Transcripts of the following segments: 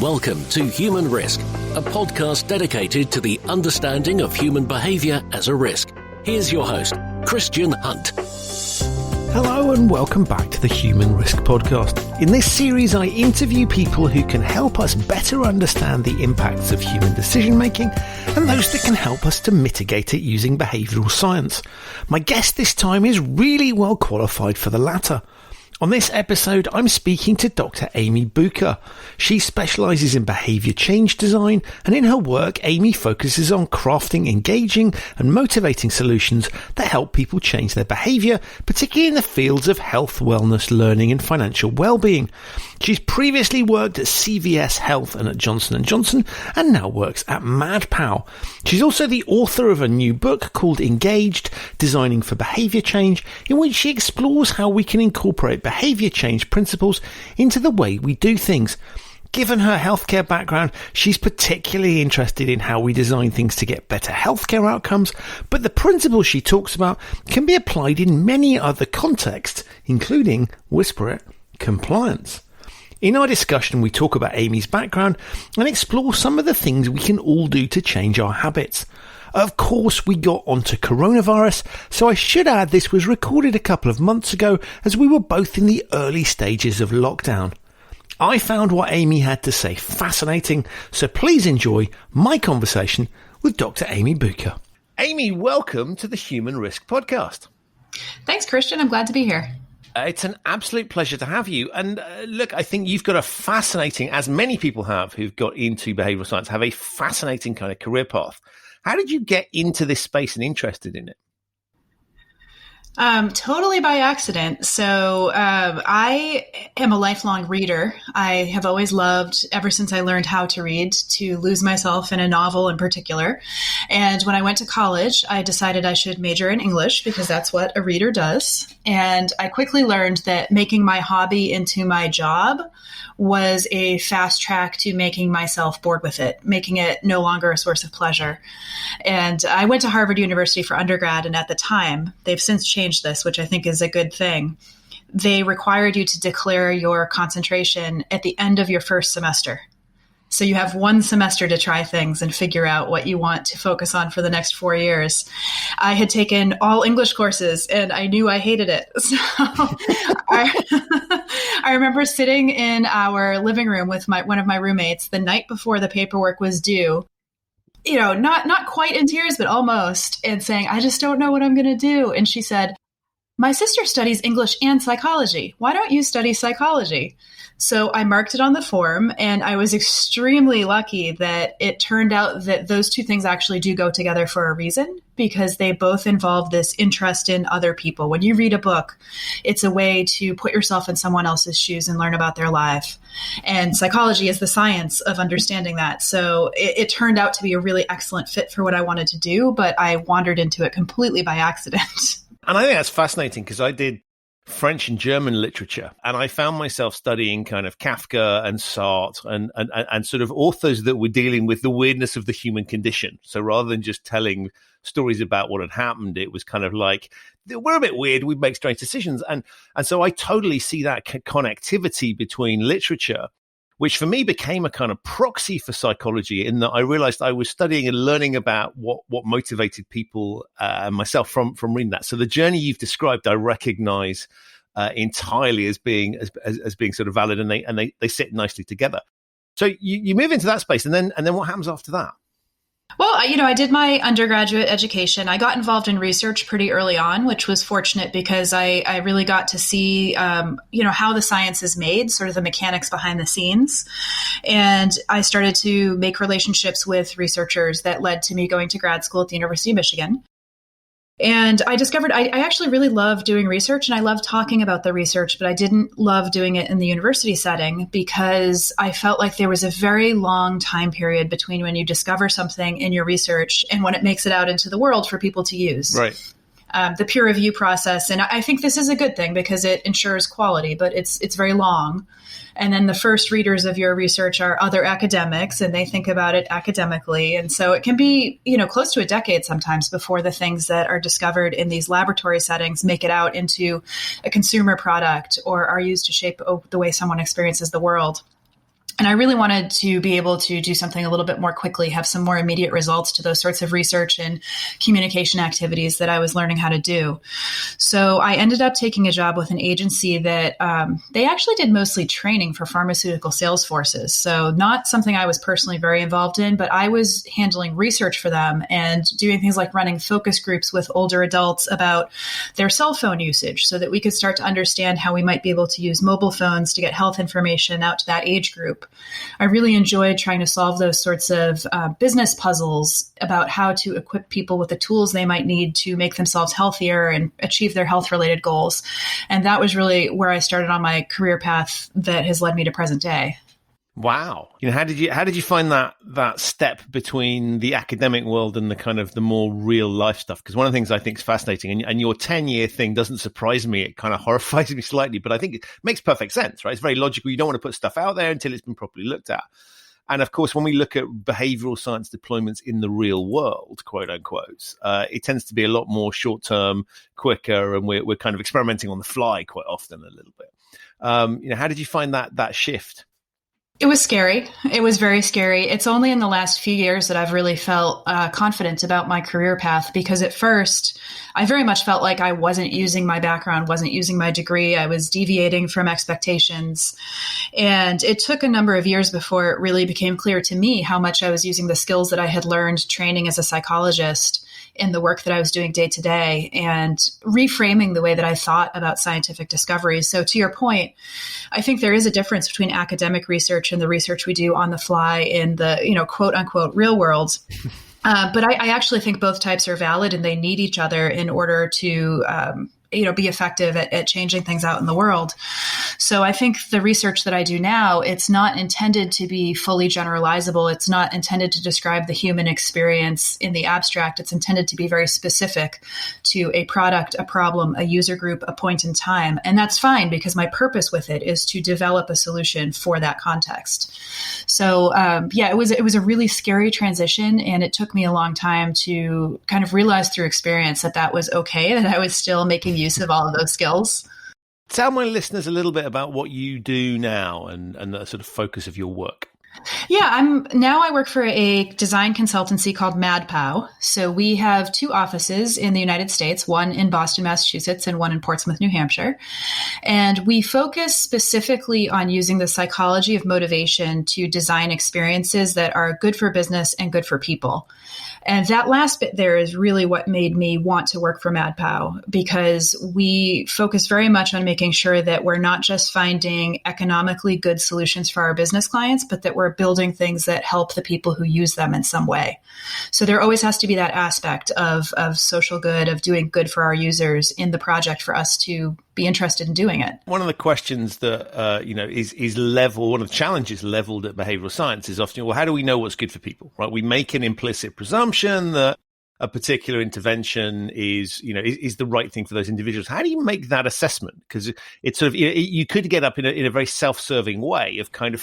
Welcome to Human Risk, a podcast dedicated to the understanding of human behaviour as a risk. Here's your host, Christian Hunt. Hello and welcome back to the Human Risk Podcast. In this series, I interview people who can help us better understand the impacts of human decision making and those that can help us to mitigate it using behavioural science. My guest this time is really well qualified for the latter. On this episode, I'm speaking to Dr. Amy Bucher. She specialises in behaviour change design, and in her work, Amy focuses on crafting engaging and motivating solutions that help people change their behaviour, particularly in the fields of health, wellness, learning and financial well-being. She's previously worked at CVS Health and at Johnson & Johnson, and now works at MadPow. She's also the author of a new book called Engaged, Designing for Behaviour Change, in which she explores how we can incorporate behaviour change principles into the way we do things. Given her healthcare background, she's particularly interested in how we design things to get better healthcare outcomes, but the principles she talks about can be applied in many other contexts, including, whisper it, compliance. In our discussion, we talk about Amy's background and explore some of the things we can all do to change our habits. Of course, we got onto coronavirus, so I should add this was recorded a couple of months ago as we were both in the early stages of lockdown. I found what Amy had to say fascinating, so please enjoy my conversation with Dr. Amy Bucher. Amy, welcome to the Human Risk Podcast. Thanks, Christian. I'm glad to be here. It's an absolute pleasure to have you. And look, I think you've got a fascinating, as many people have who've got into behavioural science, have a fascinating kind of career path. How did you get into this space and interested in it? Totally by accident. So I am a lifelong reader. I have always loved, ever since I learned how to read, to lose myself in a novel in particular. And when I went to college, I decided I should major in English because that's what a reader does. And I quickly learned that making my hobby into my job was a fast track to making myself bored with it, making it no longer a source of pleasure. And I went to Harvard University for undergrad, and at the time, they've since changed this, which I think is a good thing. They required you to declare your concentration at the end of your first semester. So you have one semester to try things and figure out what you want to focus on for the next 4 years. I had taken all English courses and I knew I hated it. So I remember sitting in our living room with one of my roommates the night before the paperwork was due, you know, not quite in tears, but almost, and saying, I just don't know what I'm going to do. And she said, my sister studies English and psychology. Why don't you study psychology? So I marked it on the form, and I was extremely lucky that it turned out that those two things actually do go together for a reason, because they both involve this interest in other people. When you read a book, it's a way to put yourself in someone else's shoes and learn about their life. And psychology is the science of understanding that. So it turned out to be a really excellent fit for what I wanted to do, but I wandered into it completely by accident. And I think that's fascinating because I did French and German literature, and I found myself studying kind of Kafka and Sartre and sort of authors that were dealing with the weirdness of the human condition. So rather than just telling stories about what had happened, it was kind of like, we're a bit weird, we make strange decisions. And so I totally see that connectivity between literature, which for me became a kind of proxy for psychology, in that I realized I was studying and learning about what motivated people and myself from reading that. So the journey you've described, I recognize entirely as being sort of valid, and they sit nicely together. So you move into that space, and then what happens after that? Well, I did my undergraduate education. I got involved in research pretty early on, which was fortunate because I really got to see, how the science is made, sort of the mechanics behind the scenes. And I started to make relationships with researchers that led to me going to grad school at the University of Michigan. And I discovered I actually really love doing research, and I love talking about the research, but I didn't love doing it in the university setting because I felt like there was a very long time period between when you discover something in your research and when it makes it out into the world for people to use. Right. The peer review process. And I think this is a good thing because it ensures quality, but it's very long. And then the first readers of your research are other academics, and they think about it academically. And so it can be, close to a decade sometimes before the things that are discovered in these laboratory settings make it out into a consumer product or are used to shape the way someone experiences the world. And I really wanted to be able to do something a little bit more quickly, have some more immediate results to those sorts of research and communication activities that I was learning how to do. So I ended up taking a job with an agency that they actually did mostly training for pharmaceutical sales forces. So not something I was personally very involved in, but I was handling research for them and doing things like running focus groups with older adults about their cell phone usage so that we could start to understand how we might be able to use mobile phones to get health information out to that age group. I really enjoyed trying to solve those sorts of business puzzles about how to equip people with the tools they might need to make themselves healthier and achieve their health-related goals. And that was really where I started on my career path that has led me to present day. Wow. How did you find that step between the academic world and the kind of the more real life stuff? Because one of the things I think is fascinating, and your 10-year thing doesn't surprise me. It kind of horrifies me slightly, but I think it makes perfect sense, right? It's very logical. You don't want to put stuff out there until it's been properly looked at. And of course, when we look at behavioral science deployments in the real world, quote unquote, it tends to be a lot more short term, quicker, and we're kind of experimenting on the fly quite often a little bit. How did you find that shift? It was scary. It was very scary. It's only in the last few years that I've really felt confident about my career path, because at first I very much felt like I wasn't using my background, wasn't using my degree. I was deviating from expectations. And it took a number of years before it really became clear to me how much I was using the skills that I had learned training as a psychologist in the work that I was doing day to day and reframing the way that I thought about scientific discoveries. So to your point, I think there is a difference between academic research and the research we do on the fly in the, quote unquote, real world. But I actually think both types are valid and they need each other in order to, be effective at changing things out in the world. So I think the research that I do now, it's not intended to be fully generalizable. It's not intended to describe the human experience in the abstract. It's intended to be very specific to a product, a problem, a user group, a point in time. And that's fine because my purpose with it is to develop a solution for that context. So it was a really scary transition. And it took me a long time to kind of realize through experience that was okay, that I was still making use of all of those skills. Tell my listeners a little bit about what you do now and the sort of focus of your work. Yeah, I work for a design consultancy called MadPow. So we have 2 offices in the United States, one in Boston, Massachusetts, and one in Portsmouth, New Hampshire. And we focus specifically on using the psychology of motivation to design experiences that are good for business and good for people. And that last bit there is really what made me want to work for MadPow, because we focus very much on making sure that we're not just finding economically good solutions for our business clients, but that we're building things that help the people who use them in some way. So there always has to be that aspect of social good, of doing good for our users in the project for us to be interested in doing it. One of the questions that is level. One of the challenges leveled at behavioral science is often, well, how do we know what's good for people? Right? We make an implicit presumption that a particular intervention is the right thing for those individuals. How do you make that assessment? Because it's sort of, you could get up in a very self-serving way of kind of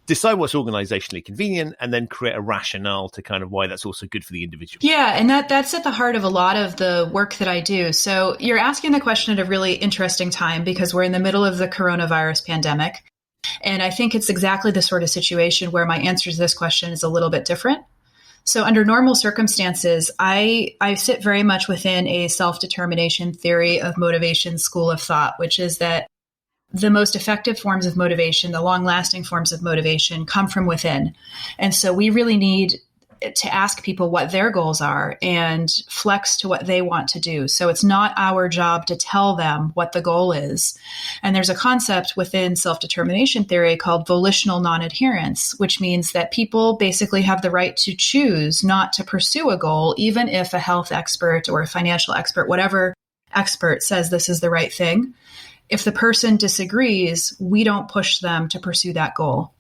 decide what's organizationally convenient and then create a rationale to kind of why that's also good for the individual. Yeah, and that's at the heart of a lot of the work that I do. So you're asking the question at a really interesting time because we're in the middle of the coronavirus pandemic. And I think it's exactly the sort of situation where my answer to this question is a little bit different. So under normal circumstances, I sit very much within a self-determination theory of motivation school of thought, which is that the most effective forms of motivation, the long-lasting forms of motivation, come from within. And so we really need to ask people what their goals are and flex to what they want to do. So it's not our job to tell them what the goal is. And there's a concept within self-determination theory called volitional non-adherence, which means that people basically have the right to choose not to pursue a goal, even if a health expert or a financial expert, whatever expert says this is the right thing. If the person disagrees, we don't push them to pursue that goal.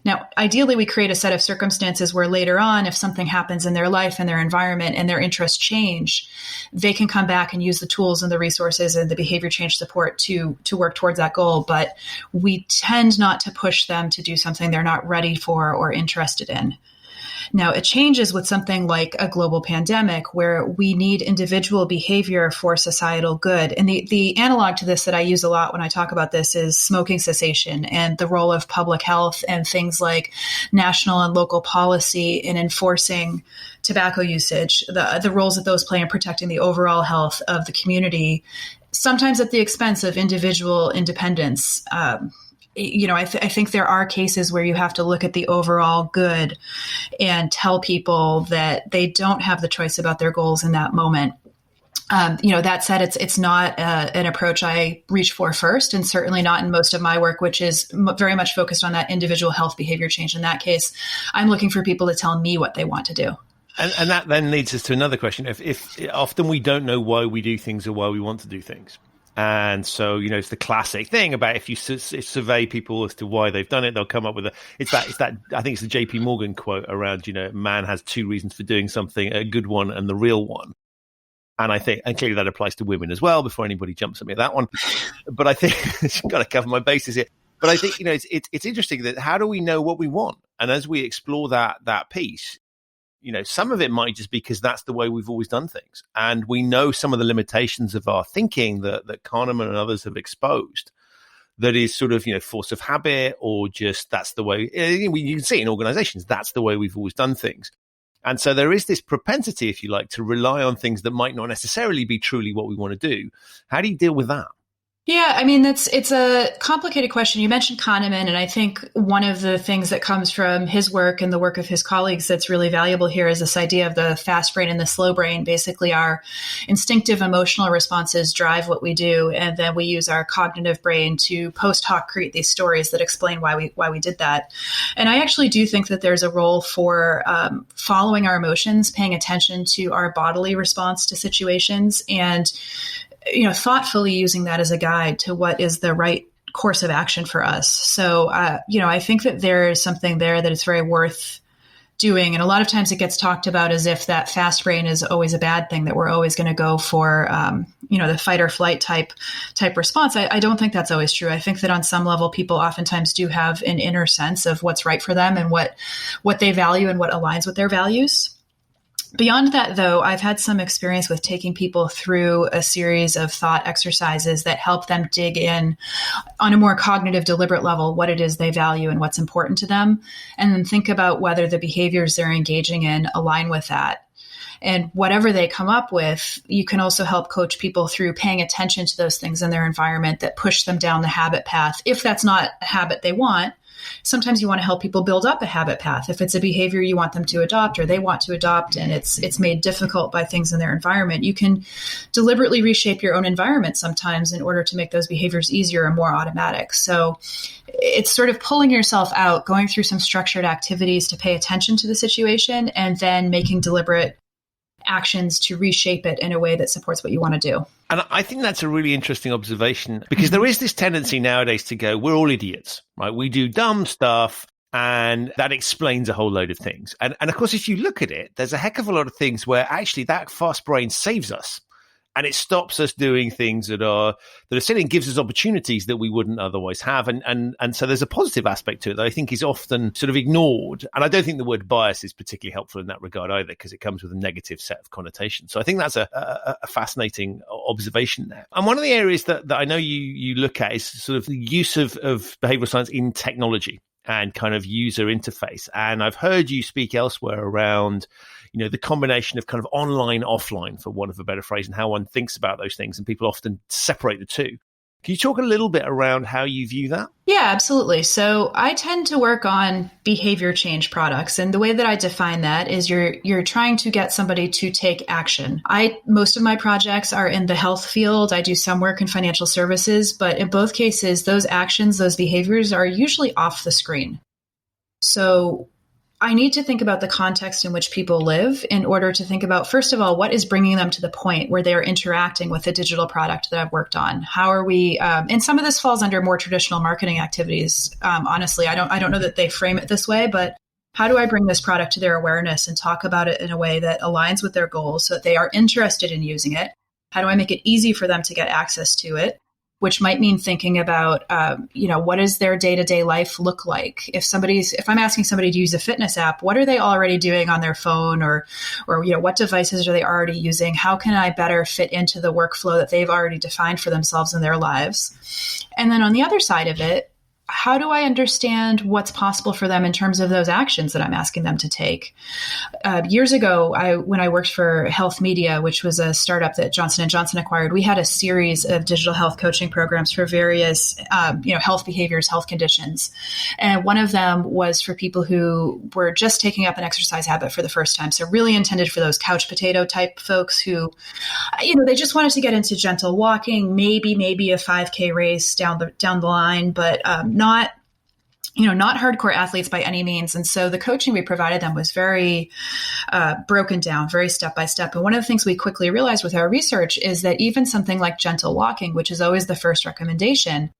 Now, ideally, we create a set of circumstances where later on, if something happens in their life and their environment and their interests change, they can come back and use the tools and the resources and the behavior change support to work towards that goal. But we tend not to push them to do something they're not ready for or interested in. Now, it changes with something like a global pandemic where we need individual behavior for societal good. And the analog to this that I use a lot when I talk about this is smoking cessation and the role of public health and things like national and local policy in enforcing tobacco usage, the roles that those play in protecting the overall health of the community, sometimes at the expense of individual independence. I think there are cases where you have to look at the overall good and tell people that they don't have the choice about their goals in that moment. That said, it's not an approach I reach for first, and certainly not in most of my work, which is very much focused on that individual health behavior change. In that case, I'm looking for people to tell me what they want to do. And that then leads us to another question. If often we don't know why we do things or why we want to do things. And so, it's the classic thing about if you survey people as to why they've done it, they'll come up with it's that, I think it's the JP Morgan quote around, man has two reasons for doing something, a good one and the real one. And I think, and clearly that applies to women as well, before anybody jumps at me at that one. But I think I've got to cover my bases here. But I think, it's interesting that how do we know what we want? And as we explore that piece, some of it might just be because that's the way we've always done things. And we know some of the limitations of our thinking that Kahneman and others have exposed, that is sort of, force of habit, or just that's the way, you can see in organizations, that's the way we've always done things. And so there is this propensity, if you like, to rely on things that might not necessarily be truly what we want to do. How do you deal with that? Yeah, I mean, it's a complicated question. You mentioned Kahneman, and I think one of the things that comes from his work and the work of his colleagues that's really valuable here is this idea of the fast brain and the slow brain. Basically, our instinctive emotional responses drive what we do, and then we use our cognitive brain to post hoc create these stories that explain why we did that. And I actually do think that there's a role for following our emotions, paying attention to our bodily response to situations, and thoughtfully using that as a guide to what is the right course of action for us. So, I think that there is something there that is very worth doing. And a lot of times it gets talked about as if that fast brain is always a bad thing, that we're always going to go for, the fight or flight type response. I don't think that's always true. I think that on some level, people oftentimes do have an inner sense of what's right for them and what they value and what aligns with their values. Beyond that, though, I've had some experience with taking people through a series of thought exercises that help them dig in on a more cognitive, deliberate level what it is they value and what's important to them, and then think about whether the behaviors they're engaging in align with that. And whatever they come up with, you can also help coach people through paying attention to those things in their environment that push them down the habit path. If that's not a habit they want, sometimes you want to help people build up a habit path. If it's a behavior you want them to adopt or they want to adopt and it's made difficult by things in their environment, you can deliberately reshape your own environment sometimes in order to make those behaviors easier and more automatic. So it's sort of pulling yourself out, going through some structured activities to pay attention to the situation, and then making deliberate actions to reshape it in a way that supports what you want to do. And I think that's a really interesting observation, because there is this tendency nowadays to go, we're all idiots, right? We do dumb stuff, and that explains a whole load of things. And of course, if you look at it, there's a heck of a lot of things where actually that fast brain saves us. And it stops us doing things that are silly and gives us opportunities that we wouldn't otherwise have. And so there's a positive aspect to it that I think is often sort of ignored. And I don't think the word bias is particularly helpful in that regard either, because it comes with a negative set of connotations. So I think that's a fascinating observation there. And one of the areas that I know you look at is sort of the use of behavioral science in technology and kind of user interface. And I've heard you speak elsewhere around, the combination of kind of online, offline, for want of a better phrase, and how one thinks about those things. And people often separate the two. Can you talk a little bit around how you view that? Yeah, absolutely. So I tend to work on behavior change products. And the way that I define that is you're trying to get somebody to take action. Most of my projects are in the health field. I do some work in financial services, but in both cases, those actions, those behaviors are usually off the screen. So I need to think about the context in which people live in order to think about, first of all, what is bringing them to the point where they are interacting with the digital product that I've worked on. How are we? And some of this falls under more traditional marketing activities. Honestly, I don't know that they frame it this way, but how do I bring this product to their awareness and talk about it in a way that aligns with their goals so that they are interested in using it? How do I make it easy for them to get access to it? which might mean thinking about, what does their day-to-day life look like? If I'm asking somebody to use a fitness app, what are they already doing on their phone, or what devices are they already using? How can I better fit into the workflow that they've already defined for themselves in their lives? And then on the other side of it, how do I understand what's possible for them in terms of those actions that I'm asking them to take? Years ago, when I worked for HealthMedia, which was a startup that Johnson & Johnson acquired, we had a series of digital health coaching programs for various, health behaviors, health conditions. And one of them was for people who were just taking up an exercise habit for the first time. So really intended for those couch potato type folks who, they just wanted to get into gentle walking, maybe a 5K race down the line, but not hardcore athletes by any means. And so the coaching we provided them was very broken down, very step by step. And one of the things we quickly realized with our research is that even something like gentle walking, which is always the first recommendation,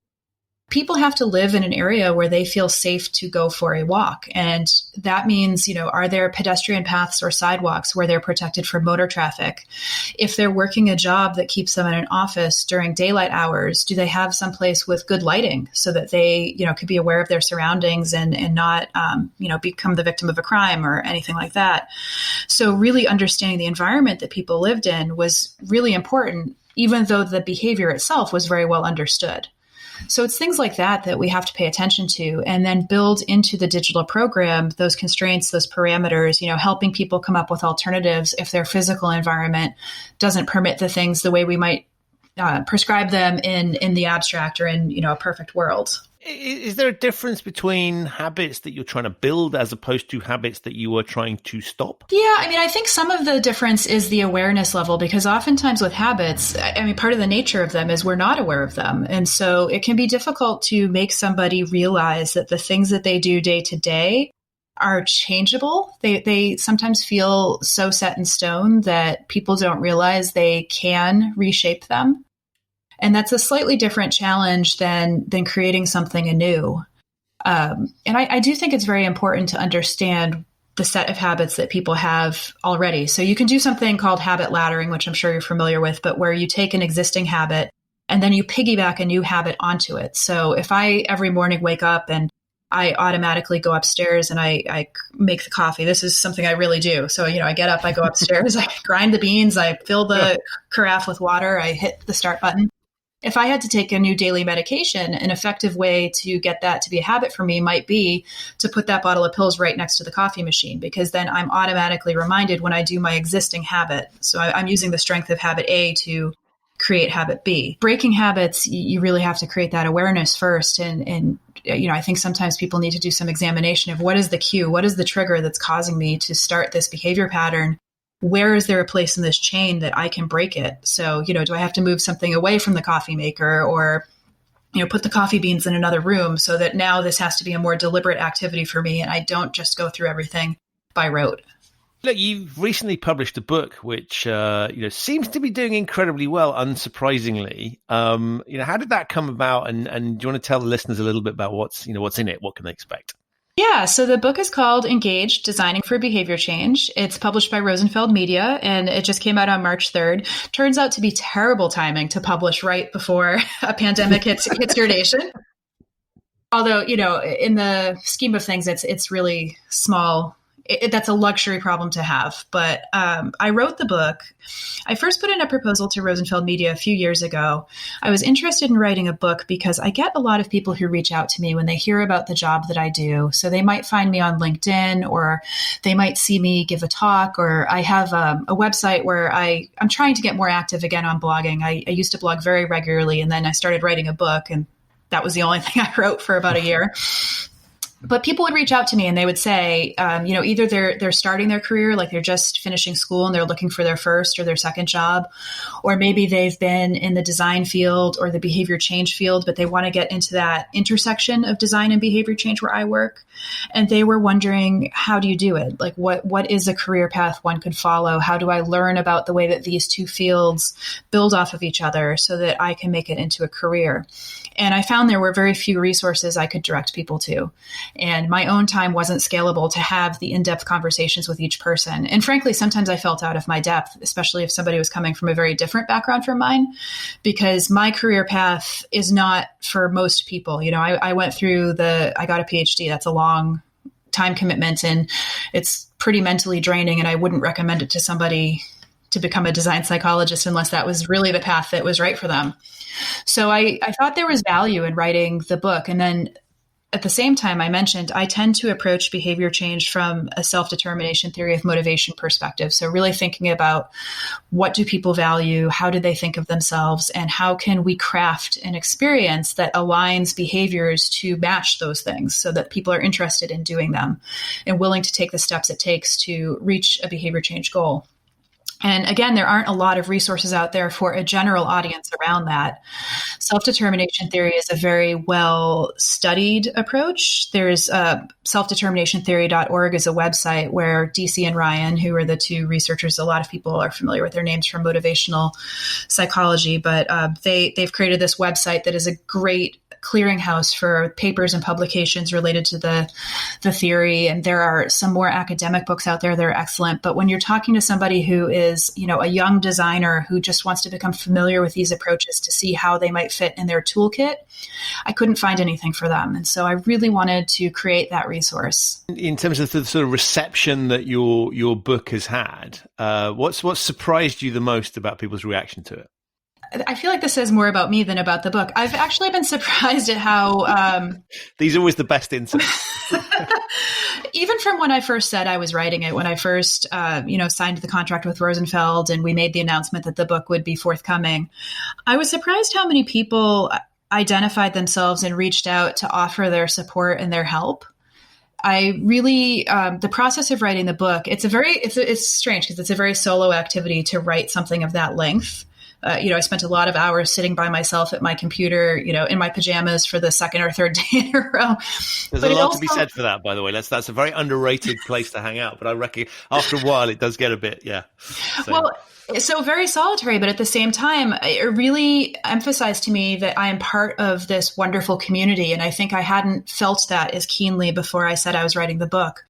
people have to live in an area where they feel safe to go for a walk. And that means, are there pedestrian paths or sidewalks where they're protected from motor traffic? If they're working a job that keeps them in an office during daylight hours, do they have someplace with good lighting so that they, could be aware of their surroundings and not, become the victim of a crime or anything like that? So really understanding the environment that people lived in was really important, even though the behavior itself was very well understood. So it's things like that we have to pay attention to, and then build into the digital program those constraints, those parameters, helping people come up with alternatives if their physical environment doesn't permit the things the way we might prescribe them in the abstract or in, a perfect world. Is there a difference between habits that you're trying to build as opposed to habits that you are trying to stop? Yeah, I think some of the difference is the awareness level, because oftentimes with habits, part of the nature of them is we're not aware of them. And so it can be difficult to make somebody realize that the things that they do day to day are changeable. They sometimes feel so set in stone that people don't realize they can reshape them. And that's a slightly different challenge than creating something anew. And I do think it's very important to understand the set of habits that people have already. So you can do something called habit laddering, which I'm sure you're familiar with, but where you take an existing habit and then you piggyback a new habit onto it. So if I every morning wake up and I automatically go upstairs and I make the coffee. This is something I really do. So, I get up, I go upstairs, I grind the beans, I fill the carafe with water, I hit the start button. If I had to take a new daily medication, an effective way to get that to be a habit for me might be to put that bottle of pills right next to the coffee machine, because then I'm automatically reminded when I do my existing habit. So I'm using the strength of habit A to create habit B. Breaking habits, you really have to create that awareness first. And I think sometimes people need to do some examination of what is the cue, what is the trigger that's causing me to start this behavior pattern? Where is there a place in this chain that I can break it? So, do I have to move something away from the coffee maker or, put the coffee beans in another room so that now this has to be a more deliberate activity for me and I don't just go through everything by rote? Look, you've recently published a book which, seems to be doing incredibly well, unsurprisingly. How did that come about? And do you want to tell the listeners a little bit about what's in it? What can they expect? Yeah, so the book is called Engaged, Designing for Behavior Change. It's published by Rosenfeld Media, and it just came out on March 3rd. Turns out to be terrible timing to publish right before a pandemic hits your nation. Although, in the scheme of things, it's really small. That's a luxury problem to have. But I wrote the book. I first put in a proposal to Rosenfeld Media a few years ago. I was interested in writing a book because I get a lot of people who reach out to me when they hear about the job that I do. So they might find me on LinkedIn, or they might see me give a talk, or I have a website where I'm trying to get more active again on blogging. I used to blog very regularly, and then I started writing a book, and that was the only thing I wrote for about a year. But people would reach out to me and they would say, either they're starting their career, like they're just finishing school and they're looking for their first or their second job, or maybe they've been in the design field or the behavior change field, but they want to get into that intersection of design and behavior change where I work. And they were wondering, how do you do it? Like, what is a career path one could follow? How do I learn about the way that these two fields build off of each other so that I can make it into a career? And I found there were very few resources I could direct people to. And my own time wasn't scalable to have the in-depth conversations with each person. And frankly, sometimes I felt out of my depth, especially if somebody was coming from a very different background from mine, because my career path is not for most people. I went through I got a Ph.D. That's a long time commitment, and it's pretty mentally draining. And I wouldn't recommend it to somebody to become a design psychologist unless that was really the path that was right for them. So I thought there was value in writing the book. And then at the same time, I mentioned I tend to approach behavior change from a self-determination theory of motivation perspective. So really thinking about what do people value, how do they think of themselves, and how can we craft an experience that aligns behaviors to match those things so that people are interested in doing them and willing to take the steps it takes to reach a behavior change goal. And again, there aren't a lot of resources out there for a general audience around that. Self-determination theory is a very well-studied approach. There's selfdeterminationtheory.org is a website where DC and Ryan, who are the two researchers, a lot of people are familiar with their names from motivational psychology, but they've created this website that is a great clearinghouse for papers and publications related to the theory. And there are some more academic books out there that are excellent. But when you're talking to somebody who is, a young designer who just wants to become familiar with these approaches to see how they might fit in their toolkit, I couldn't find anything for them. And so I really wanted to create that resource. In terms of the sort of reception that your book has had, what's surprised you the most about people's reaction to it? I feel like this says more about me than about the book. I've actually been surprised at how... These are always the best insights. Even from when I first said I was writing it, when I first, signed the contract with Rosenfeld and we made the announcement that the book would be forthcoming, I was surprised how many people identified themselves and reached out to offer their support and their help. I really, the process of writing the book, it's strange because it's a very solo activity to write something of that length. I spent a lot of hours sitting by myself at my computer, in my pajamas for the second or third day in a row. There's a lot to be said for that, by the way. That's a very underrated place to hang out. But I reckon after a while, it does get a bit, yeah. So very solitary, but at the same time, it really emphasized to me that I am part of this wonderful community. And I think I hadn't felt that as keenly before I said I was writing the book.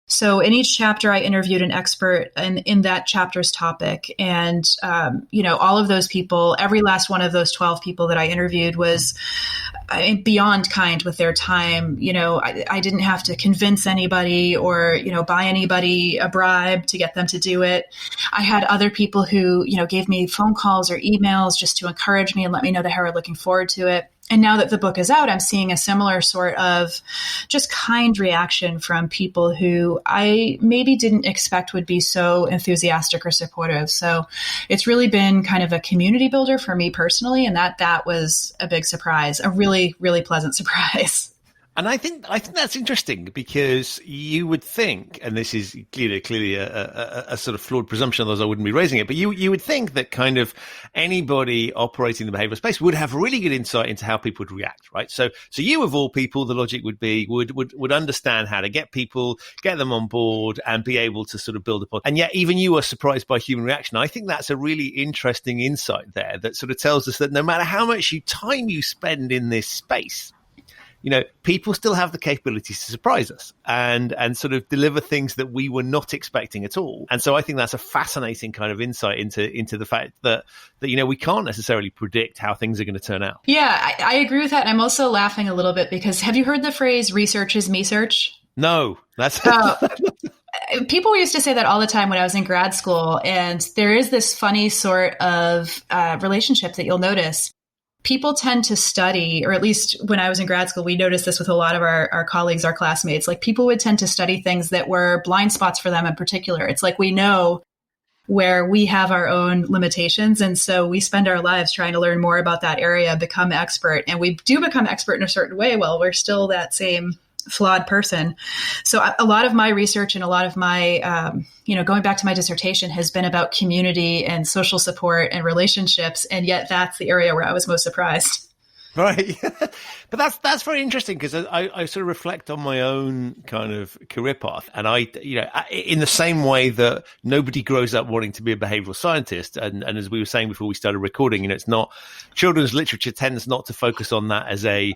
So in each chapter, I interviewed an expert in that chapter's topic. And, all of those people, every last one of those 12 people that I interviewed was beyond kind with their time. I didn't have to convince anybody or, buy anybody a bribe to get them to do it. I had other people who, gave me phone calls or emails just to encourage me and let me know that they were looking forward to it. And now that the book is out, I'm seeing a similar sort of just kind reaction from people who I maybe didn't expect would be so enthusiastic or supportive. So it's really been kind of a community builder for me personally. And that was a big surprise, a really, really pleasant surprise. And I think that's interesting because you would think, and this is clearly a sort of flawed presumption, otherwise I wouldn't be raising it, but you would think that kind of anybody operating in the behavioral space would have really good insight into how people would react, right? So you, of all people, the logic would be, would understand how to get them on board and be able to sort of build upon. And yet even you are surprised by human reaction. I think that's a really interesting insight there that sort of tells us that no matter how much time you spend in this space, people still have the capabilities to surprise us and sort of deliver things that we were not expecting at all. And so I think that's a fascinating kind of insight into the fact that we can't necessarily predict how things are going to turn out. Yeah, I agree with that. And I'm also laughing a little bit because have you heard the phrase research is me search? No, that's... People used to say that all the time when I was in grad school. And there is this funny sort of relationship that you'll notice. People tend to study, or at least when I was in grad school, we noticed this with a lot of our colleagues, our classmates, like people would tend to study things that were blind spots for them in particular. It's like we know where we have our own limitations. And so we spend our lives trying to learn more about that area, become expert. And we do become expert in a certain way while we're still that same flawed person. So a lot of my research and a lot of my, going back to my dissertation has been about community and social support and relationships. And yet that's the area where I was most surprised. Right. But that's very interesting, because I sort of reflect on my own kind of career path. And in the same way that nobody grows up wanting to be a behavioral scientist. And as we were saying before we started recording, it's not, children's literature tends not to focus on that as a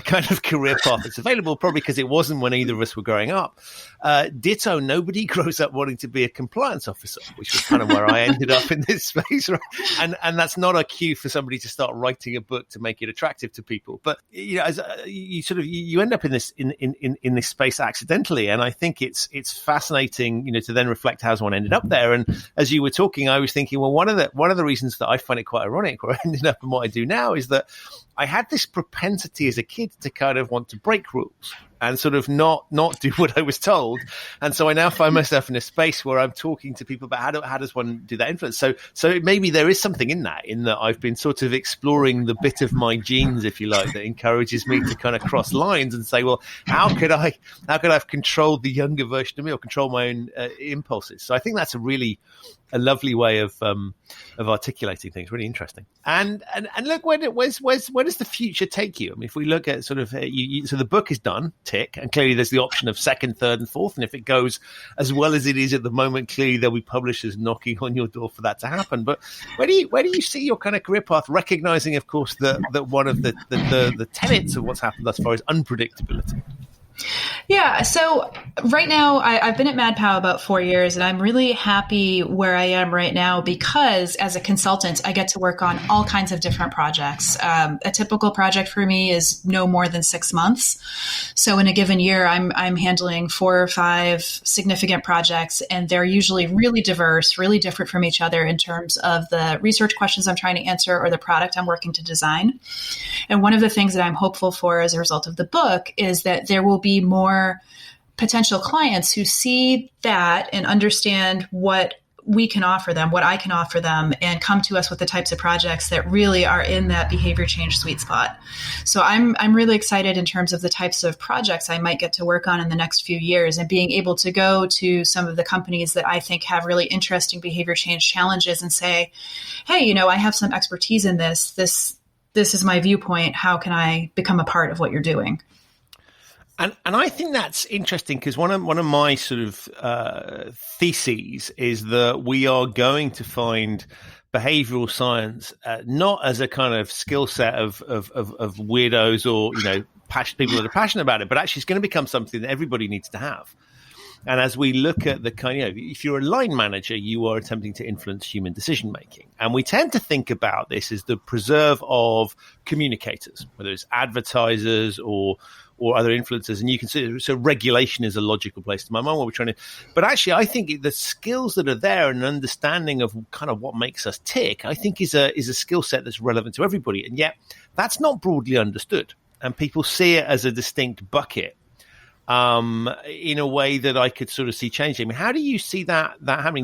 kind of career path that's available, probably because it wasn't when either of us were growing up. Ditto, nobody grows up wanting to be a compliance officer, which was kind of where I ended up in this space. Right? And that's not a cue for somebody to start writing a book to make it attractive to people. But as you end up in this in this space accidentally, and I think it's fascinating, to then reflect how someone ended up there. And as you were talking, I was thinking, well, one of the reasons that I find it quite ironic where I ended up in what I do now is that I had this propensity as a kid to kind of want to break rules and sort of not do what I was told. And so I now find myself in a space where I'm talking to people about how does one do that influence. So maybe there is something in that I've been sort of exploring the bit of my genes, if you like, that encourages me to kind of cross lines and say, well, how could I have controlled the younger version of me or control my own impulses? So I think that's a lovely way of articulating things. Really interesting. And look, where does the future take you? I mean, if we look at sort of, so the book is done, tick, and clearly there's the option of second, third, and fourth. And if it goes as well as it is at the moment, clearly there'll be publishers knocking on your door for that to happen. But where do you see your kind of career path? Recognizing, of course, that one of the tenets of what's happened thus far is unpredictability. Yeah. So right now I've been at MadPow about 4 years, and I'm really happy where I am right now because as a consultant, I get to work on all kinds of different projects. A typical project for me is no more than 6 months. So in a given year, I'm handling 4 or 5 significant projects, and they're usually really diverse, really different from each other in terms of the research questions I'm trying to answer or the product I'm working to design. And one of the things that I'm hopeful for as a result of the book is that there will be more potential clients who see that and understand what we can offer them, what I can offer them, and come to us with the types of projects that really are in that behavior change sweet spot. So I'm really excited in terms of the types of projects I might get to work on in the next few years, and being able to go to some of the companies that I think have really interesting behavior change challenges and say, hey, I have some expertise in this. This is my viewpoint. How can I become a part of what you're doing? And I think that's interesting because one of my sort of theses is that we are going to find behavioral science not as a kind of skill set of weirdos or people that are passionate about it, but actually it's going to become something that everybody needs to have. And as we look at the kind of, if you're a line manager, you are attempting to influence human decision making. And we tend to think about this as the preserve of communicators, whether it's advertisers or other influencers. And you can see, so regulation is a logical place to my mind. What we're trying to, but actually, I think the skills that are there and an understanding of kind of what makes us tick, I think is a skill set that's relevant to everybody. And yet that's not broadly understood. And people see it as a distinct bucket. In a way that I could sort of see changing. I mean, how do you see that happening?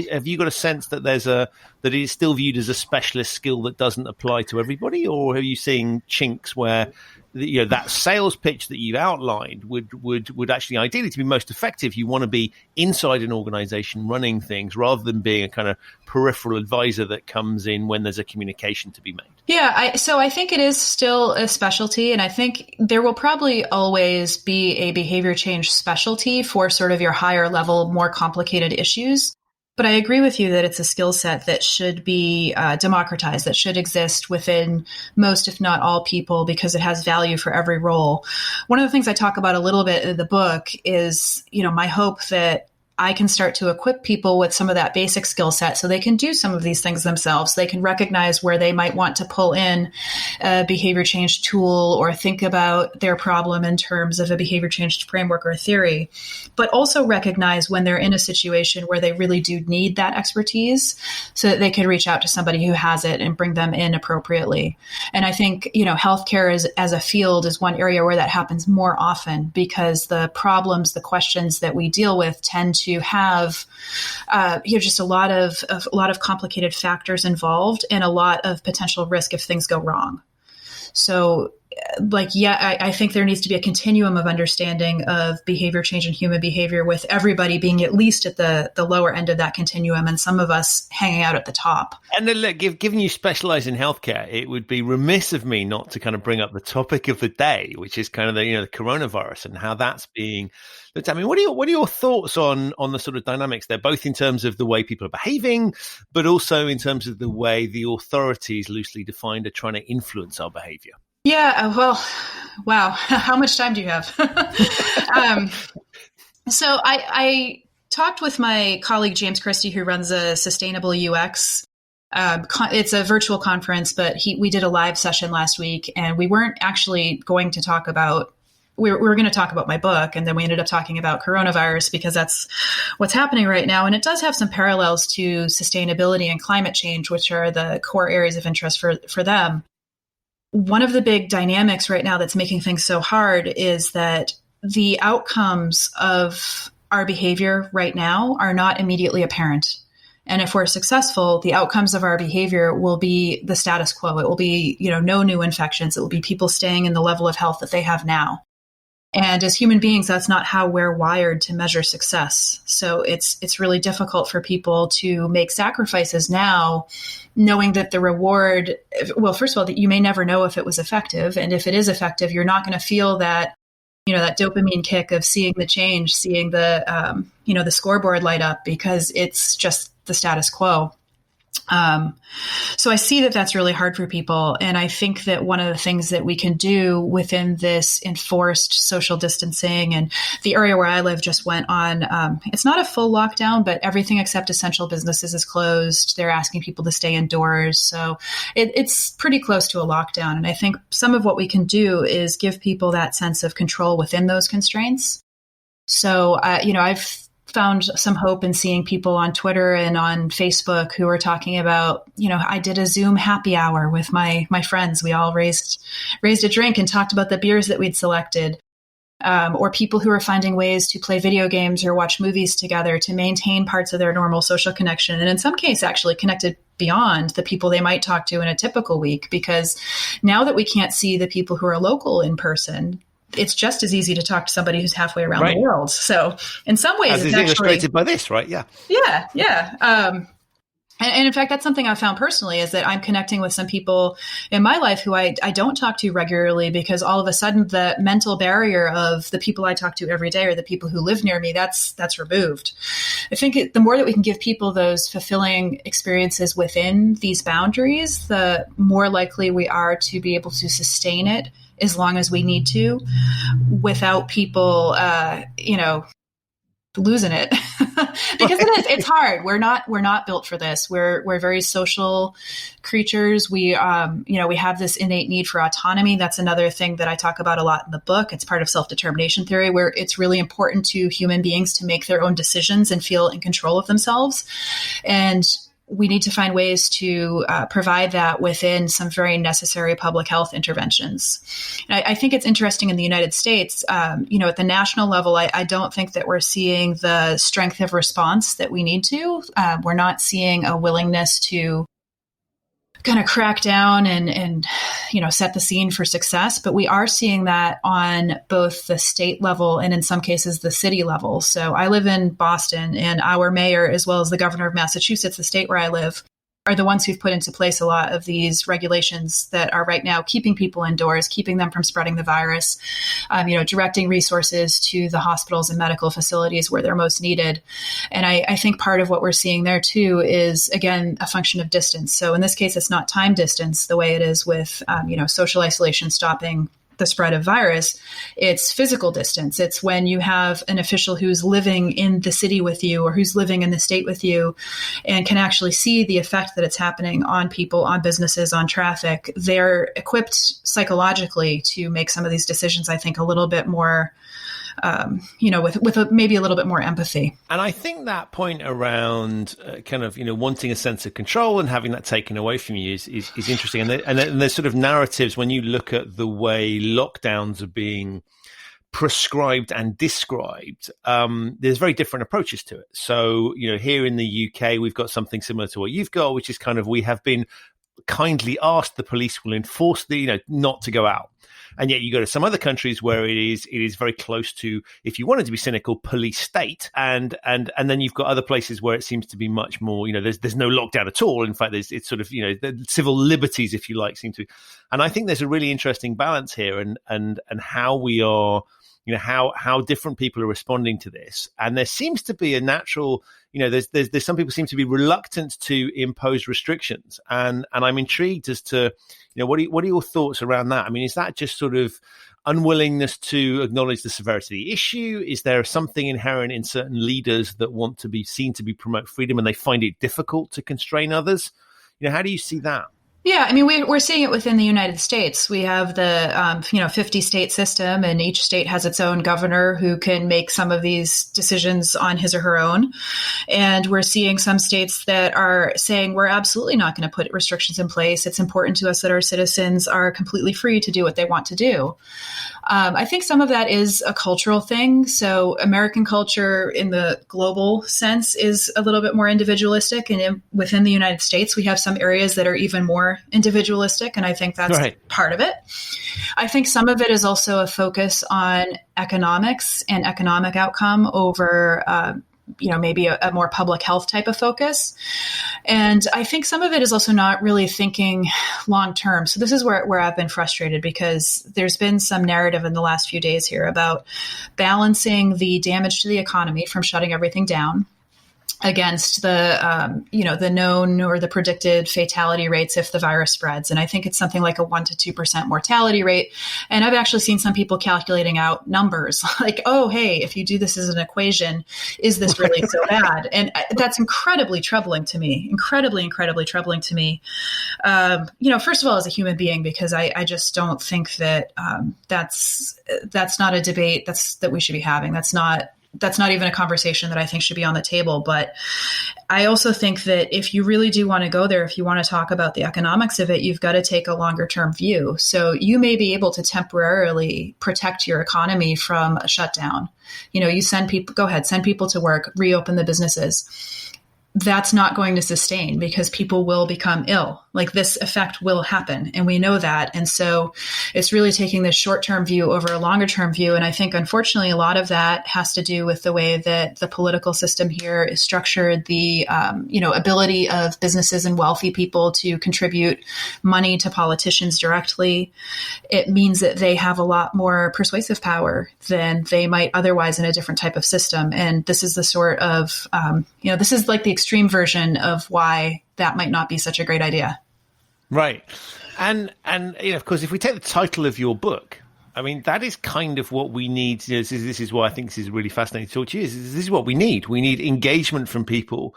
Have you got a sense that that it is still viewed as a specialist skill that doesn't apply to everybody, or are you seeing chinks where that sales pitch that you've outlined would actually ideally to be most effective? You want to be inside an organization running things rather than being a kind of peripheral advisor that comes in when there's a communication to be made. Yeah, so I think it is still a specialty, and I think there will probably always be a behavior change specialty for sort of your higher level, more complicated issues. But I agree with you that it's a skill set that should be democratized, that should exist within most, if not all people, because it has value for every role. One of the things I talk about a little bit in the book is, my hope that I can start to equip people with some of that basic skill set so they can do some of these things themselves. They can recognize where they might want to pull in a behavior change tool or think about their problem in terms of a behavior change framework or theory, but also recognize when they're in a situation where they really do need that expertise so that they can reach out to somebody who has it and bring them in appropriately. And I think, healthcare as a field is one area where that happens more often because the problems, the questions that we deal with tend to have just a lot of complicated factors involved and a lot of potential risk if things go wrong. So I think there needs to be a continuum of understanding of behavior change and human behavior, with everybody being at least at the lower end of that continuum, and some of us hanging out at the top. And then look, given you specialize in healthcare, it would be remiss of me not to kind of bring up the topic of the day, which is kind of the coronavirus and how that's being looked at. I mean, what are your thoughts on the sort of dynamics there, both in terms of the way people are behaving, but also in terms of the way the authorities, loosely defined, are trying to influence our behavior? Yeah, well, wow. How much time do you have? So I talked with my colleague, James Christie, who runs a Sustainable UX. It's a virtual conference, but we did a live session last week, and we weren't actually going to talk about, we were going to talk about my book, and then we ended up talking about coronavirus because that's what's happening right now. And it does have some parallels to sustainability and climate change, which are the core areas of interest for them. One of the big dynamics right now that's making things so hard is that the outcomes of our behavior right now are not immediately apparent. And if we're successful, the outcomes of our behavior will be the status quo. It will be, no new infections. It will be people staying in the level of health that they have now. And as human beings, that's not how we're wired to measure success. So it's really difficult for people to make sacrifices now, knowing that the reward, well, first of all, that you may never know if it was effective. And if it is effective, you're not going to feel that, that dopamine kick of seeing the change, seeing the, the scoreboard light up, because it's just the status quo. So I see that that's really hard for people. And I think that one of the things that we can do within this enforced social distancing, and the area where I live just went on, it's not a full lockdown, but everything except essential businesses is closed. They're asking people to stay indoors. So it's pretty close to a lockdown. And I think some of what we can do is give people that sense of control within those constraints. So, I've found some hope in seeing people on Twitter and on Facebook who are talking about, I did a Zoom happy hour with my friends. We all raised a drink and talked about the beers that we'd selected. Or people who are finding ways to play video games or watch movies together to maintain parts of their normal social connection. And in some cases, actually connected beyond the people they might talk to in a typical week, because now that we can't see the people who are local in person, it's just as easy to talk to somebody who's halfway around the world. So in some ways, as is illustrated by this, right? Yeah. Yeah. And in fact, that's something I found personally, is that I'm connecting with some people in my life who I don't talk to regularly, because all of a sudden the mental barrier of the people I talk to every day or the people who live near me, that's removed. I think the more that we can give people those fulfilling experiences within these boundaries, the more likely we are to be able to sustain it as long as we need to, without people, losing it. Because it's hard. We're not built for this. We're very social creatures. We have this innate need for autonomy. That's another thing that I talk about a lot in the book. It's part of self-determination theory, where it's really important to human beings to make their own decisions and feel in control of themselves. And we need to find ways to provide that within some very necessary public health interventions. And I think it's interesting in the United States, at the national level, I don't think that we're seeing the strength of response that we need to. We're not seeing a willingness to kind of crack down and set the scene for success. But we are seeing that on both the state level and in some cases the city level. So I live in Boston, and our mayor, as well as the governor of Massachusetts, the state where I live, are the ones who've put into place a lot of these regulations that are right now keeping people indoors, keeping them from spreading the virus, directing resources to the hospitals and medical facilities where they're most needed. And I think part of what we're seeing there too is, again, a function of distance. So in this case, it's not time distance the way it is with, social isolation stopping the spread of virus. It's physical distance. It's when you have an official who's living in the city with you or who's living in the state with you and can actually see the effect that it's happening on people, on businesses, on traffic. They're equipped psychologically to make some of these decisions, I think, a little bit more with maybe a little bit more empathy. And I think that point around wanting a sense of control and having that taken away from you is interesting. And there's sort of narratives when you look at the way lockdowns are being prescribed and described. There's very different approaches to it. So, here in the UK, we've got something similar to what you've got, which is we have been kindly asked, the police will enforce not to go out. And yet you go to some other countries where it is very close to, if you wanted to be cynical, police state. And then you've got other places where it seems to be much more, there's no lockdown at all. In fact, it's sort of, the civil liberties, if you like, seem to. And I think there's a really interesting balance here and how we are, how different people are responding to this. And there seems to be a natural, there's some people seem to be reluctant to impose restrictions. And I'm intrigued as to, what are your thoughts around that? I mean, is that just sort of unwillingness to acknowledge the severity of the issue? Is there something inherent in certain leaders that want to be seen to promote freedom and they find it difficult to constrain others? How do you see that? Yeah, I mean, we're seeing it within the United States. We have the 50-state system, and each state has its own governor who can make some of these decisions on his or her own. And we're seeing some states that are saying we're absolutely not going to put restrictions in place. It's important to us that our citizens are completely free to do what they want to do. I think some of that is a cultural thing. So American culture in the global sense is a little bit more individualistic. And within the United States, we have some areas that are even more individualistic. And I think that's part of it. I think some of it is also a focus on economics and economic outcome over maybe a more public health type of focus. And I think some of it is also not really thinking long term. So this is where I've been frustrated, because there's been some narrative in the last few days here about balancing the damage to the economy from shutting everything down against the known or the predicted fatality rates if the virus spreads. And I think it's something like a 1% to 2% mortality rate. And I've actually seen some people calculating out numbers like, oh, hey, if you do this as an equation, is this really so bad? And that's incredibly troubling to me, incredibly troubling to me. First of all, as a human being, because I just don't think that that's not a debate that we should be having. That's not even a conversation that I think should be on the table. But I also think that if you really do want to go there, if you want to talk about the economics of it, you've got to take a longer term view. So you may be able to temporarily protect your economy from a shutdown. You send people to work, reopen the businesses. That's not going to sustain, because people will become ill. Like, this effect will happen, and we know that. And so it's really taking this short-term view over a longer-term view. And I think, unfortunately, a lot of that has to do with the way that the political system here is structured, the ability of businesses and wealthy people to contribute money to politicians directly. It means that they have a lot more persuasive power than they might otherwise in a different type of system. And this is the sort of, this is like the extreme version of why that might not be such a great idea. Right. And of course, if we take the title of your book, I mean, that is kind of what we need. This is why I think this is really fascinating to talk to you. This is what we need. We need engagement from people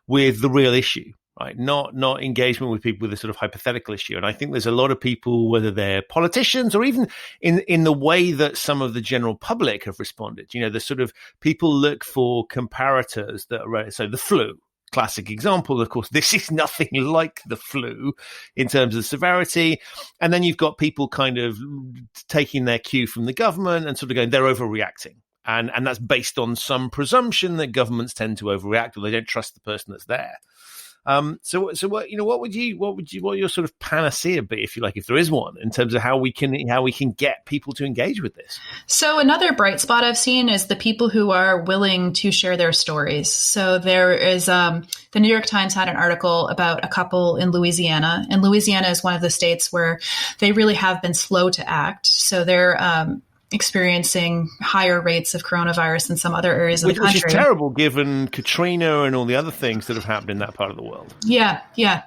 with the real issue, right? Not engagement with people with a sort of hypothetical issue. And I think there's a lot of people, whether they're politicians or even in the way that some of the general public have responded, the sort of people look for comparators that are, so the flu. Classic example, of course, this is nothing like the flu in terms of severity. And then you've got people kind of taking their cue from the government and sort of going, they're overreacting. And that's based on some presumption that governments tend to overreact, or they don't trust the person that's there. So what would your sort of panacea be, if you like, if there is one, in terms of how we can get people to engage with this? So another bright spot I've seen is the people who are willing to share their stories. So there is the New York Times had an article about a couple in Louisiana, and Louisiana is one of the states where they really have been slow to act. So they're experiencing higher rates of coronavirus than some other areas of the country. Which is terrible, given Katrina and all the other things that have happened in that part of the world. Yeah,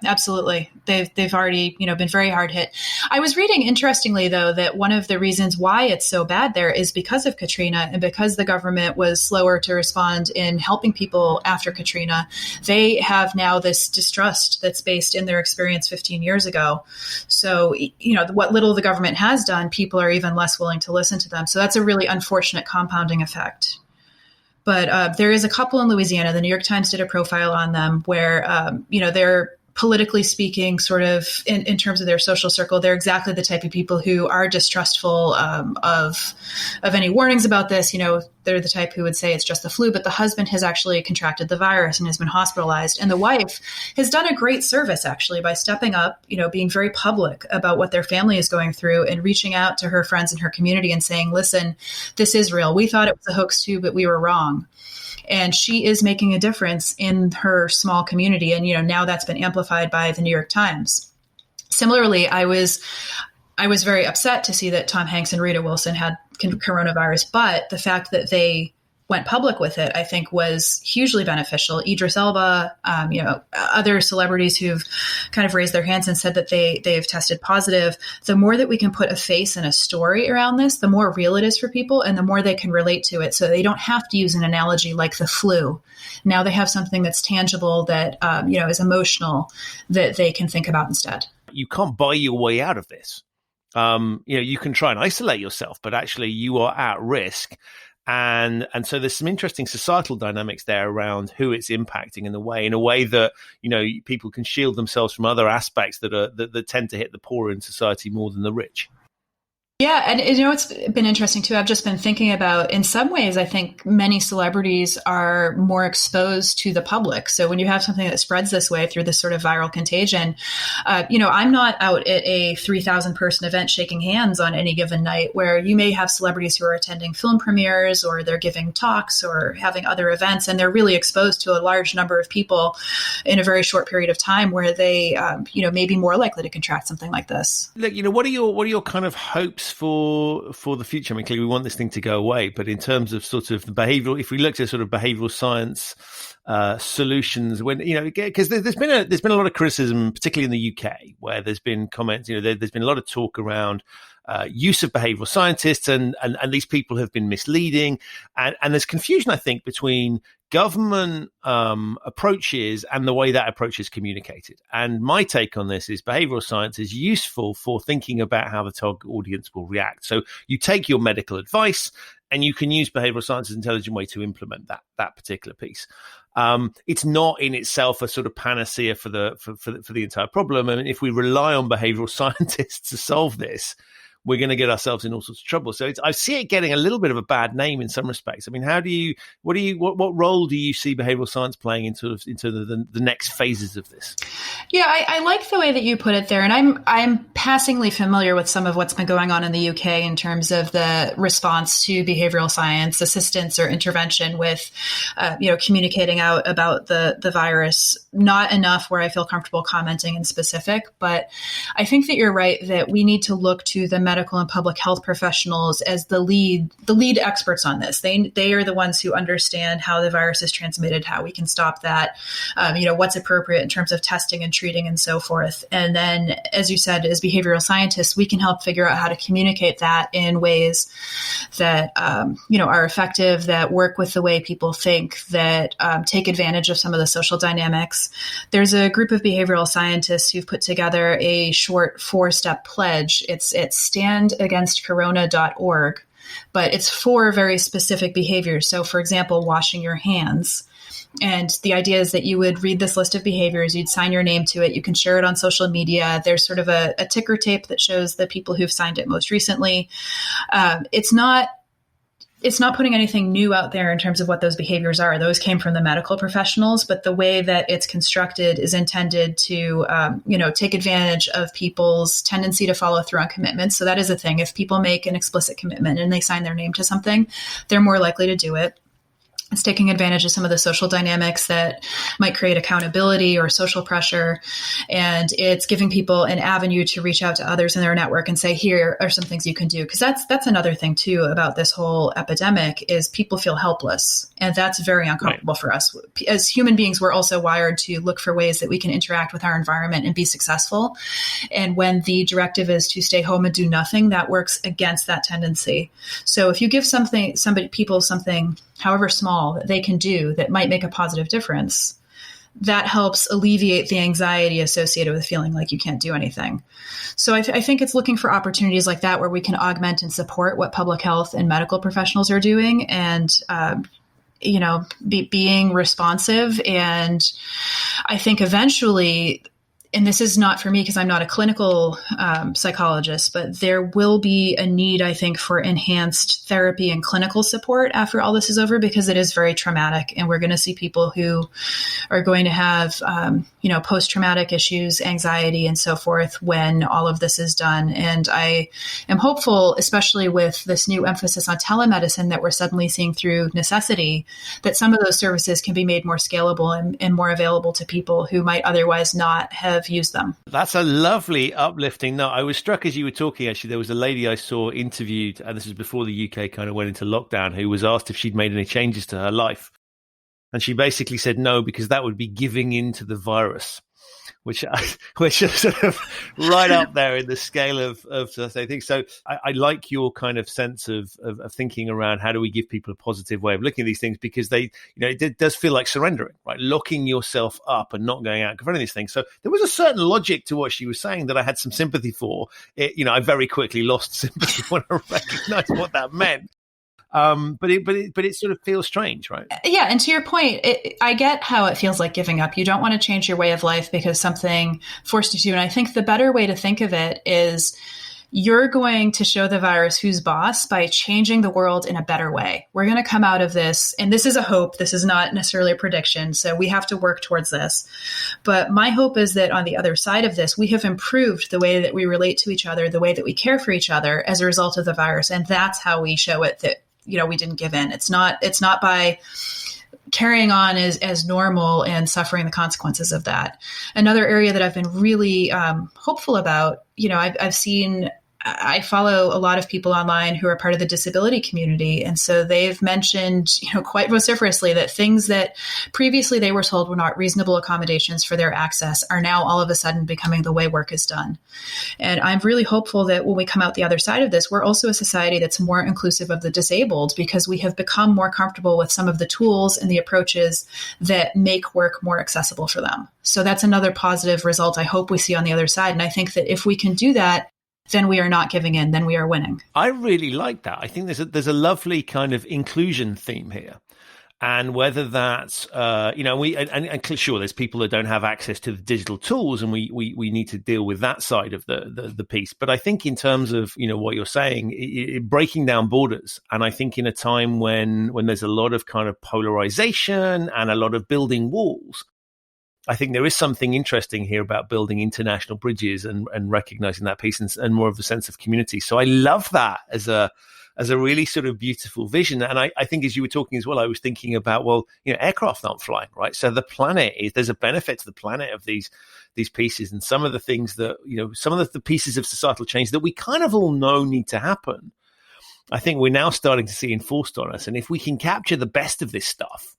absolutely. They've already, been very hard hit. I was reading, interestingly, though, that one of the reasons why it's so bad there is because of Katrina, and because the government was slower to respond in helping people after Katrina. They have now this distrust that's based in their experience 15 years ago. So, what little the government has done, people are even less willing to listen to them. So that's a really unfortunate compounding effect. But there is a couple in Louisiana. The New York Times did a profile on them where, they're politically speaking, sort of in terms of their social circle, they're exactly the type of people who are distrustful of any warnings about this. they're the type who would say it's just the flu, but the husband has actually contracted the virus and has been hospitalized. And the wife has done a great service actually by stepping up, being very public about what their family is going through and reaching out to her friends in her community and saying, listen, this is real. We thought it was a hoax too, but we were wrong. And she is making a difference in her small community. And, now that's been amplified by the New York Times. Similarly, I was very upset to see that Tom Hanks and Rita Wilson had coronavirus, but the fact that they went public with it, I think, was hugely beneficial. Idris Elba, other celebrities who've kind of raised their hands and said that they've tested positive. The more that we can put a face and a story around this, the more real it is for people and the more they can relate to it. So they don't have to use an analogy like the flu. Now they have something that's tangible, that, is emotional, that they can think about instead. You can't buy your way out of this. You can try and isolate yourself, but actually you are at risk. And so there's some interesting societal dynamics there around who it's impacting in a way that, people can shield themselves from other aspects that tend to hit the poor in society more than the rich. Yeah. And, it's been interesting too. I've just been thinking about, in some ways, I think many celebrities are more exposed to the public. So when you have something that spreads this way through this sort of viral contagion, I'm not out at a 3,000 person event shaking hands on any given night, where you may have celebrities who are attending film premieres or they're giving talks or having other events, and they're really exposed to a large number of people in a very short period of time, where they, may be more likely to contract something like this. Look, what are your kind of hopes for the future? I mean, clearly we want this thing to go away, but in terms of sort of the behavioral, if we looked at sort of behavioral science solutions, when because there's been a lot of criticism, particularly in the UK, where there's been comments, there's been a lot of talk around use of behavioral scientists, and these people have been misleading, and there's confusion, I think, between government approaches and the way that approach is communicated. And my take on this is behavioral science is useful for thinking about how the target audience will react. So you take your medical advice and you can use behavioral science as an intelligent way to implement that particular piece. It's not in itself a sort of panacea for the entire problem. I mean, if we rely on behavioral scientists to solve this, we're going to get ourselves in all sorts of trouble. So I see it getting a little bit of a bad name in some respects. I mean, what role do you see behavioral science playing into the next phases of this? Yeah, I like the way that you put it there, and I'm passingly familiar with some of what's been going on in the UK in terms of the response to behavioral science assistance or intervention with, communicating out about the virus. Not enough where I feel comfortable commenting in specific, but I think that you're right that we need to look to the medical and public health professionals as the lead experts on this. They are the ones who understand how the virus is transmitted, how we can stop that, what's appropriate in terms of testing and treating and so forth. And then, as you said, as behavioral scientists, we can help figure out how to communicate that in ways that, are effective, that work with the way people think, that take advantage of some of the social dynamics. There's a group of behavioral scientists who've put together a short 4-step pledge. It's standagainstcorona.org, but it's 4 very specific behaviors. So, for example, washing your hands. And the idea is that you would read this list of behaviors, you'd sign your name to it, you can share it on social media. There's sort of a ticker tape that shows the people who've signed it most recently. It's not putting anything new out there in terms of what those behaviors are. Those came from the medical professionals, but the way that it's constructed is intended to, take advantage of people's tendency to follow through on commitments. So that is a thing. If people make an explicit commitment and they sign their name to something, they're more likely to do it. It's taking advantage of some of the social dynamics that might create accountability or social pressure. And it's giving people an avenue to reach out to others in their network and say, here are some things you can do. Because that's another thing, too, about this whole epidemic is people feel helpless. And that's very uncomfortable for us. As human beings, we're also wired to look for ways that we can interact with our environment and be successful. And when the directive is to stay home and do nothing, that works against that tendency. So if you give people something, however small, that they can do that might make a positive difference, that helps alleviate the anxiety associated with feeling like you can't do anything. So I think it's looking for opportunities like that where we can augment and support what public health and medical professionals are doing, and being responsive. And I think eventually and this is not for me because I'm not a clinical psychologist, but there will be a need, I think, for enhanced therapy and clinical support after all this is over, because it is very traumatic. And we're going to see people who are going to have, post-traumatic issues, anxiety, and so forth when all of this is done. And I am hopeful, especially with this new emphasis on telemedicine that we're suddenly seeing through necessity, that some of those services can be made more scalable and more available to people who might otherwise not have used them. That's a lovely uplifting note. I was struck as you were talking, actually, there was a lady I saw interviewed, and this was before the UK kind of went into lockdown, who was asked if she'd made any changes to her life. And she basically said no, because that would be giving in to the virus, which is sort of right up there in the scale of I think. So I like your kind of sense of thinking around how do we give people a positive way of looking at these things, because it does feel like surrendering, right? Locking yourself up and not going out confronting these things. So there was a certain logic to what she was saying that I had some sympathy for. I very quickly lost sympathy when I recognized what that meant. But it sort of feels strange, right? Yeah. And to your point, I get how it feels like giving up. You don't want to change your way of life because something forced you to. And I think the better way to think of it is you're going to show the virus who's boss by changing the world in a better way. We're going to come out of this. And this is a hope. This is not necessarily a prediction. So we have to work towards this. But my hope is that on the other side of this, we have improved the way that we relate to each other, the way that we care for each other as a result of the virus. And that's how we show it that we didn't give in. It's not by carrying on as normal and suffering the consequences of that. Another area that I've been really hopeful about, I follow a lot of people online who are part of the disability community. And so they've mentioned, quite vociferously that things that previously they were told were not reasonable accommodations for their access are now all of a sudden becoming the way work is done. And I'm really hopeful that when we come out the other side of this, we're also a society that's more inclusive of the disabled, because we have become more comfortable with some of the tools and the approaches that make work more accessible for them. So that's another positive result I hope we see on the other side. And I think that if we can do that, then we are not giving in, then we are winning. I really like that. I think there's a lovely kind of inclusion theme here. And whether that's, sure, there's people that don't have access to the digital tools, and we need to deal with that side of the piece. But I think in terms of, what you're saying, breaking down borders, and I think in a time when there's a lot of kind of polarization and a lot of building walls, I think there is something interesting here about building international bridges and recognizing that piece and more of a sense of community. So I love that as a really sort of beautiful vision. And I think as you were talking as well, I was thinking about, aircraft aren't flying, right? So the planet there's a benefit to the planet of these pieces, and some of the things that, some of the pieces of societal change that we kind of all know need to happen, I think we're now starting to see enforced on us. And if we can capture the best of this stuff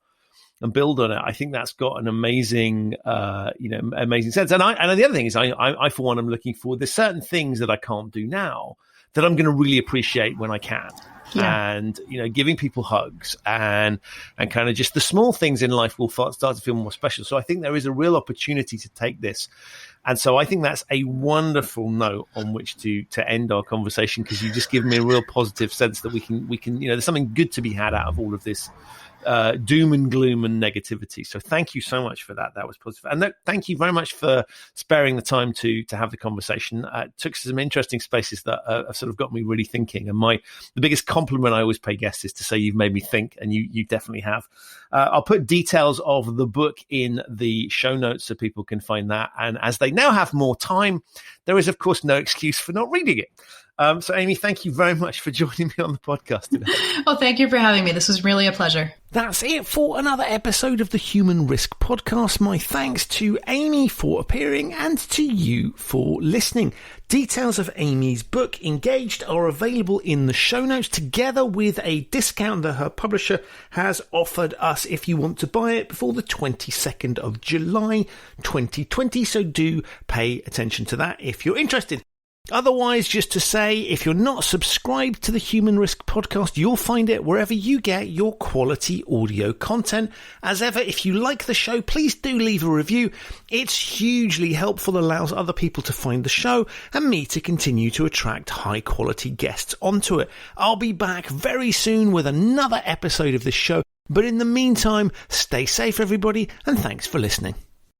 and build on it, I think that's got an amazing, amazing sense. And the other thing is, I for one, am looking forward. There's certain things that I can't do now that I'm going to really appreciate when I can. Yeah. And, giving people hugs and kind of just the small things in life will start to feel more special. So I think there is a real opportunity to take this. And so I think that's a wonderful note on which to end our conversation, because you just give me a real positive sense that we can, there's something good to be had out of all of this doom and gloom and negativity. So thank you so much for that. That was positive. And thank you very much for sparing the time to have the conversation. It took some interesting spaces that have sort of got me really thinking. And the biggest compliment I always pay guests is to say you've made me think, and you definitely have. I'll put details of the book in the show notes so people can find that. And as they now have more time, there is, of course, no excuse for not reading it. So, Amy, thank you very much for joining me on the podcast today. Well, thank you for having me. This was really a pleasure. That's it for another episode of the Human Risk Podcast. My thanks to Amy for appearing and to you for listening. Details of Amy's book, Engaged, are available in the show notes, together with a discount that her publisher has offered us if you want to buy it before the 22nd of July 2020. So do pay attention to that if you're interested. Otherwise, just to say, if you're not subscribed to the Human Risk Podcast, you'll find it wherever you get your quality audio content. As ever, if you like the show, please do leave a review. It's hugely helpful, allows other people to find the show and me to continue to attract high quality guests onto it. I'll be back very soon with another episode of this show. But in the meantime, stay safe, everybody, and thanks for listening.